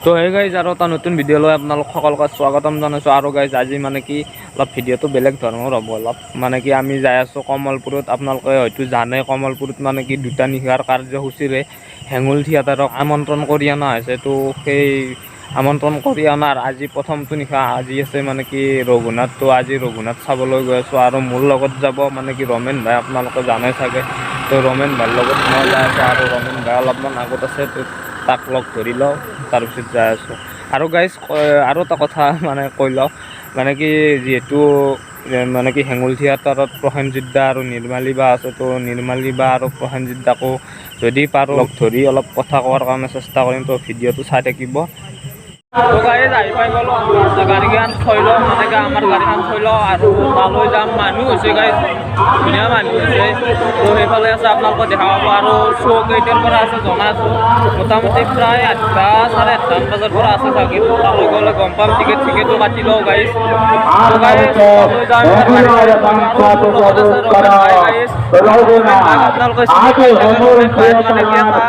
তো hey guys আৰু এটা নতুন ভিডিঅ' লৈ আপোনালোক সকলোকে স্বাগতম জনাইছোঁ। আৰু গাইজ আজি মানে কি অলপ ভিডিঅ'টো বেলেগ ধৰণৰ হ'ব। অলপ মানে কি আমি যাই আছোঁ কমলপুৰত। আপোনালোকে হয়তো জানে কমলপুৰত মানে কি দুটা নিশাৰ কাৰ্যসূচীৰে হেঙুল থিয়েটাৰক আমন্ত্ৰণ কৰি অনা হৈছে। তো সেই আমন্ত্ৰণ কৰি অনাৰ আজি প্ৰথমটো নিশা আজি আছে মানে কি ৰঘুনাথ। তো আজি ৰঘুনাথ চাবলৈ গৈ আছোঁ আৰু মোৰ লগত যাব মানে কি ৰমেন ভাই, আপোনালোকে জানে চাগে। তো ৰমেন ভাইৰ লগত মই যাই আছোঁ আৰু ৰমেন ভাই অলপমান আগত আছে। তো তাক লগ ধৰি লওঁ, তাৰপিছত যাই আছোঁ। আৰু গাইজ আৰু এটা কথা মানে কৈ লওঁ, মানে কি যিহেতু মানে কি হেঙুল থিয়েটাৰত প্ৰসেনজিৎ দা আৰু নিৰ্মালী বা আছে। তো নিৰ্মালী বা আৰু প্ৰসেনজিৎ দাকো যদি পাৰোঁ লগ ধৰি অলপ কথা কোৱাৰ কাৰণে চেষ্টা কৰিম। তো ভিডিঅ'টো চাই থাকিব। তো গাড়ী আহি পাই গ'লোঁ, গাড়ীখন থৈ লওঁ, মানে কি আমাৰ গাড়ীখন থৈ লওঁ আৰু তালৈ যাম। মানুহ হৈছে গাড়ী, ধুনীয়া মানুহ হৈছে। তো সেইফালে আছে আপোনালোকে দেখা পাব। আৰু শ্ব' কেইটাৰ পৰা আছে জনাইছোঁ, মোটামুটি প্ৰায় 8টা চাৰে 8টামান বজাৰ পৰা আছে চাগে। তো তালৈ গ'লে গম পাম। টিকেটো কাটি লওঁ গাড়ী। তো গাড়ী তালৈ যাম, গাড়ী আৰু মোৰ লগত আছে ৰমেন ভাই। গাড়ী ৰমেন ভাইক আপোনালোকে চিনি পাই চাগে। ৰমেন ভাইৰ মানে কি এটা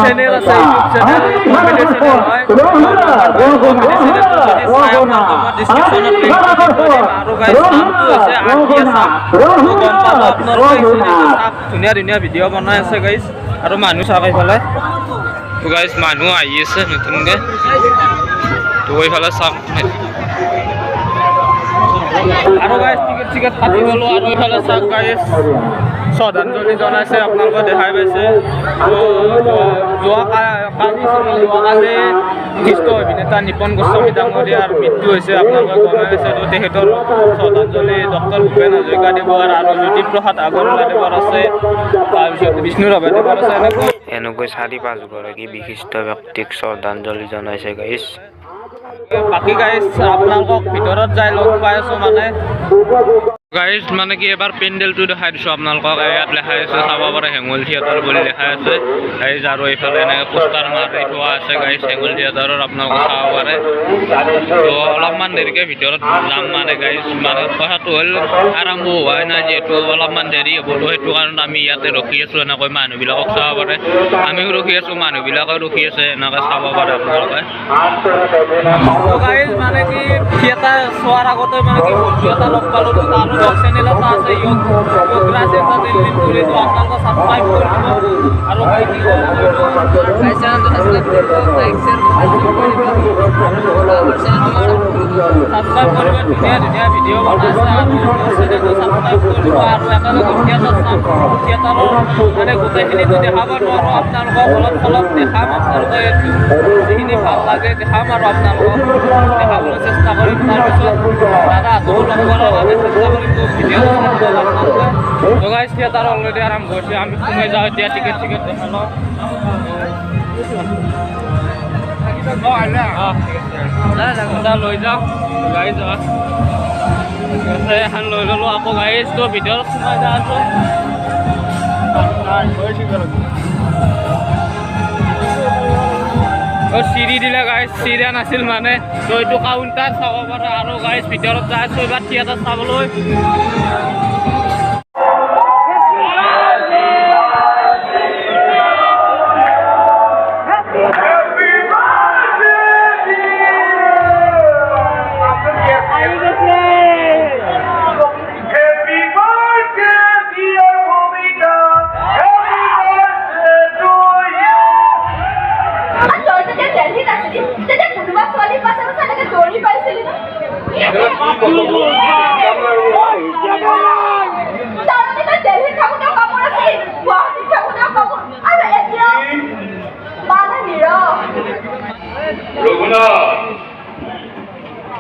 চেনেল আছে, ইউটিউব চেনেল, কমেডি চেনেল হয়। ৰমেন ভাইৰ কমেডি চেনেলটো যদি চাই আপোনালোকে মই ডিছক্ৰিপশ্যনত লিংকটো দি থৈ দিম। আৰু গাইজ নামটো হৈছে আকি আছাম। তো গম পাব আপোনালোকে, চেনেলটো চাওক, ধুনীয়া ধুনীয়া ভিডিঅ' বনাই আছে গাইজ। আৰু মানুহ চাওক এইফালে। তো গাইজ মানুহ আহি আছে নতুনকৈ। তো এইফালে চাওক। আৰু গাইজ টিকেট কাটি গ'লোঁ। আৰু এইফালে চাওক গাইজ, শ্ৰদ্ধাঞ্জলি জনাইছে, আপোনালোকে দেখাই পাইছে। তো যোৱাকালি বিশিষ্ট অভিনেতা নিপন গোস্বামী ডাঙৰীয়াৰ মৃত্যু হৈছে, আপোনালোকে গমাই পাইছে। তো তেখেতৰ শ্ৰদ্ধাঞ্জলি ডক্টৰ ভূপেন হাজৰিকাদেৱৰ আৰু জ্যোতিপ্ৰসাদ আগৰৱালাদেৱৰ আছে, তাৰপিছত বিষ্ণুৰাভাদেৱৰ আছে। এনেকৈ 4-5গৰাকী বিশিষ্ট ব্যক্তিক শ্ৰদ্ধাঞ্জলি জনাইছে গাইজ। বাকী গাইজ আপোনালোকক ভিতৰত যাই লগ পাই আছোঁ মানে। গাইজ মানে কি এবাৰ পেণ্ডেলটো দেখাই দিছোঁ আপোনালোকক। ইয়াত দেখাই আছে, চাব পাৰে হেঙুল থিয়েটাৰ বুলি দেখাই আছে গাইজ। আৰু এইফালে এনেকৈ পোষ্টাৰ মাৰি থোৱা আছে গাইজ হেঙুল থিয়েটাৰৰ, আপোনালোকে চাব পাৰে। তো অলপমান দেৰিকৈ ভিতৰত যাম মানে গাইজ। মানে কথাটো হ'ল আৰম্ভ হোৱাই নাই, যিহেতু অলপমান দেৰি হ'ব। তো সেইটো কাৰণত আমি ইয়াতে ৰখি আছোঁ, এনেকৈ মানুহবিলাকক চাব পাৰে। আমিও ৰখি আছোঁ, মানুহবিলাকেও ৰখি আছে, এনেকৈ চাব পাৰে আপোনালোকে। তো গাইজ মানে কি থিয়েটাৰ চোৱাৰ আগতে মানে কি বন্ধু এটা লগ পালোঁ। তাৰ চেনেল এটা আছে, য়োগৰাজ এণ্টাৰটেইনমেণ্ট বুলি। তো আপোনালোকে ছাবস্ক্ৰাইব কৰি দিব। আৰু চেনেলটো ছাবস্ক্ৰাইব কৰিব, লাইক শ্বেয়াৰ ছাবস্ক্ৰাইব কৰিব। ধুনীয়া ধুনীয়া ভিডিঅ' বনাইছে আৰু চেনেলটো ছাবস্ক্ৰাইব কৰিব। আৰু একেলগে থিয়েটাৰ চাম। থিয়েটাৰৰ মানে গোটেইখিনিতো দেখাব নোৱাৰোঁ, আপোনালোকক অলপ চলপ দেখাম। আপোনালোকে যিখিনি ভাল লাগে দেখাম আৰু আপোনালোকক দেখাবলৈ চেষ্টা কৰিম। তাৰপিছত দাদাহঁতকো লগ কৰাৰ কাৰণে চেষ্টা কৰিম। তো ভিডিঅ'টো চাই দিব আপোনালোকে। তো গাইজ থিয়েটাৰ অলৰেডি আৰম্ভ হৈছে, আমি সোমাই যাওঁ এতিয়া। টিকেট দেখা লওঁ। লৈ যাওঁ গাইজ। এখন লৈ ল'লোঁ আকৌ গাইজ। তো ভিতৰত সোমাই যাই আছোঁ। চিৰি দিলে গাইজ, চিৰিয়া নাছিল মানে। তো এইটো কাউণ্টাৰ চাব পাৰে। আৰু গাইজ ভিতৰত যাই আছোঁ এইবাৰ থিয়েটাৰ চাবলৈ।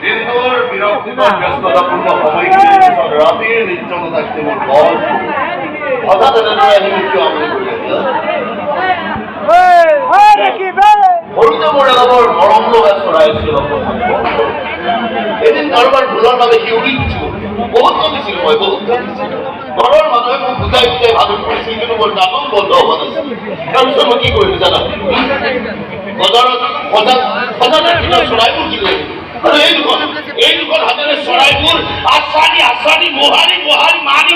দিনভর বিরক্তিকর ব্যস্ততাপূর্ণ সময়গুলির পিছন রাতের নির্জনতা থাকতে মন বল হঠাৎ মৃত্যু আমলে করিয়াছিল। হলুদে মোড়ে আবার মরম্য ব্যস্ত রাইছিল। এদিন কারবার ভুলার ভাবে শিউরি ছিল, বহুত কমি ছিল, বহুত কমি ছিল। ঘরের মানুষ খুব বুঝাই বুঝাই ভালো করেছিল, কিন্তু ওর নাটক বন্ধ হওয়া না। কারণ সে কি করবে জানা, সরাইপুর কি করে এই দুখন হাতের সরাইপুর আসানি আসানি মোহারি মোহারি মারি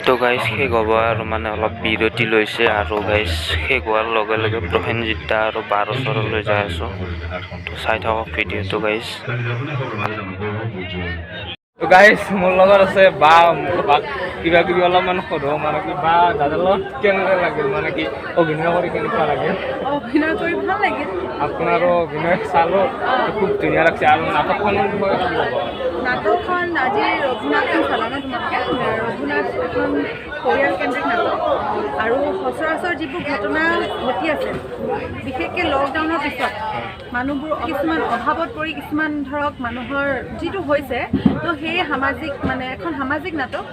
তো গাইজ শেষ হ'ব আৰু মানে অলপ বিৰতি লৈছে আৰু গাইজ শেষ হোৱাৰ লগে লগে প্ৰসেনজিৎ দা আৰু বাৰ ওচৰলৈ যাই আছোঁ। তো চাই থাকক ভিডিঅ'টো গাইজ। তো গাইজ মোৰ লগত আছে বা কিবা কিবি অলপমান সোধো মানে কি বা দাদাৰ লগত কেনেকুৱা লাগিল মানে কি অভিনয় কৰি কেনেকুৱা লাগিল? অভিনয় কৰি ভাল লাগিল। আপোনাৰো অভিনয় চালোঁ খুব ধুনীয়া লাগিছে আৰু নাটকখনৰ বিষয়ে কি ক'ব? নাটকখন আজি ৰঘুনাথখন চালা ন তোমালোকে? ৰঘুনাথ এখন পৰিয়ালকেন্দ্ৰিক নাটক আৰু সচৰাচৰ যিবোৰ ঘটনা ঘটি আছে বিশেষকৈ লকডাউনৰ পিছত মানুহবোৰ কিছুমান অভাৱত পৰি কিছুমান ধৰক মানুহৰ যিটো হৈছে তো সেই সামাজিক মানে এখন সামাজিক নাটক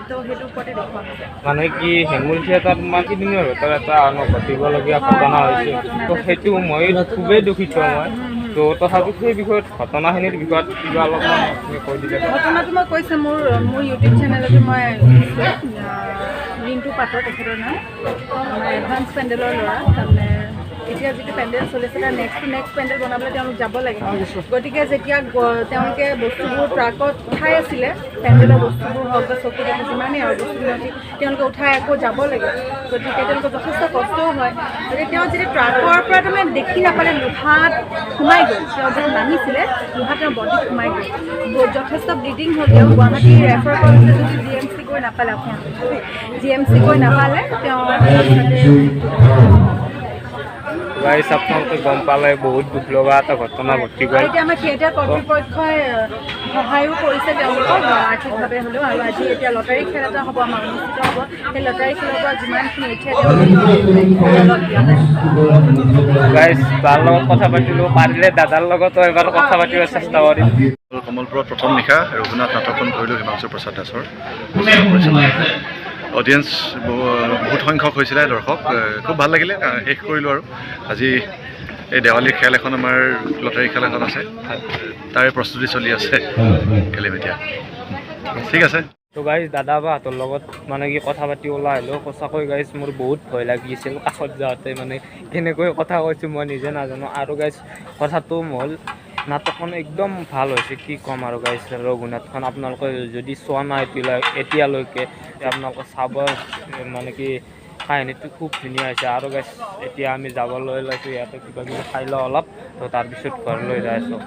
তো সেইটোৰ ওপৰতে দেখুওৱা হৈছে। মানে কি হেঙুল থিয়েটাৰত মানে কেইদিনৰ ভিতৰত এটা ঘটিবলগীয়া ঘটনা হৈছে তো সেইটো মই খুবেই দুখিত মই। তো তথাপি সেই বিষয়ত ঘটনাখিনিৰ বিষয়ত কিবা অলপমান আপুনি কৈ দিলে। ঘটনাটো মই কৈছে মোৰ ইউটিউব চেনেলতে মই ৰিণ্টু পাটৰ তেখেতৰ নাম আমাৰ এডভান্স পেণ্ডেলৰ ল'ৰা। তাৰমানে এতিয়া যিটো পেণ্ডেল চলিছে তাৰ নেক্সট পেণ্ডেল বনাবলৈ তেওঁলোক যাব লাগে। গতিকে যেতিয়া তেওঁলোকে বস্তুবোৰ ট্ৰাকত উঠাই আছিলে পেণ্ডেলৰ বস্তুবোৰ হওক বা চকী দেখি যিমানেই আৰু বস্তুবোৰ তেওঁলোকে উঠাই আকৌ যাব লাগে। গতিকে তেওঁলোকৰ যথেষ্ট কষ্টও হয়। গতিকে তেওঁ যেতিয়া ট্ৰাকৰ পৰা তাৰমানে দেখি নাপালে লোহাত সোমাই গ'ল। তেওঁ যেতিয়া নামিছিলে লোহাত তেওঁৰ বডিত সোমাই গ'ল। যথেষ্ট ব্লিডিং হ'ল। তেওঁ গুৱাহাটী ৰেফাৰ কৰিছে যদি GMC গৈ নাপালে আপোনালোকে GMC গৈ নাপালে তেওঁ গাইজ আপোনালোকে গম পালে বহুত দুখ লগা এটা ঘটনা ঘটি গ'ল। এতিয়া আমাৰ থিয়েটাৰ কৰ্তৃপক্ষই সহায়ো কৰিছে তেওঁলোকক আৰ্থিকভাৱে হ'লেও। আৰু আজি এতিয়া লটাৰী খেল এটা হ'ব আমাৰ অনুষ্ঠিত হ'ব। সেই লটাৰী খেলৰ পৰা যিমানখিনি উঠে গাইজ তাৰ লগত কথা পাতিলোঁ, পাৰিলে দাদাৰ লগতো এবাৰ কথা পাতিব চেষ্টা কৰিম। কমলপুৰত প্ৰথম নিশা ৰঘুনাথ নাটকখন কৰিলোঁ হিমাংশু প্ৰসাদ দাসৰ। অডিয়েঞ্চ বহুত সংখ্যক হৈছিলে দৰ্শক, খুব ভাল লাগিলে। শেষ কৰিলোঁ আৰু আজি এই দেৱালীৰ খেল এখন আমাৰ লটাৰী খেল এখন আছে, তাৰে প্ৰস্তুতি চলি আছে খেলিমেতিয়া। ঠিক আছে। তো গাইজ দাদা বা হাতৰ লগত মানে কি কথা পাতি ওলাই আহিলোঁ। সঁচাকৈ গাইজ মোৰ বহুত ভয় লাগিছিল কাষত যাওঁতে, মানে কেনেকৈ কথা কৈছোঁ মই নিজে নাজানো। আৰু গাইজ কথাটো হ'ল নাটকখন একদম ভাল হৈছে, কি ক'ম আৰু গাইজ। ৰঘুনাথখন আপোনালোকে যদি চোৱা নাই এতিয়ালৈকে আপোনালোকে চাব, মানে কি কাহিনীটো খুব ধুনীয়া হৈছে। আৰু গাইজ এতিয়া আমি যাবলৈ ওলাইছোঁ, ইয়াতে কিবা কিবি খাই লওঁ অলপ, তো তাৰপিছত ঘৰলৈ যাই আছোঁ।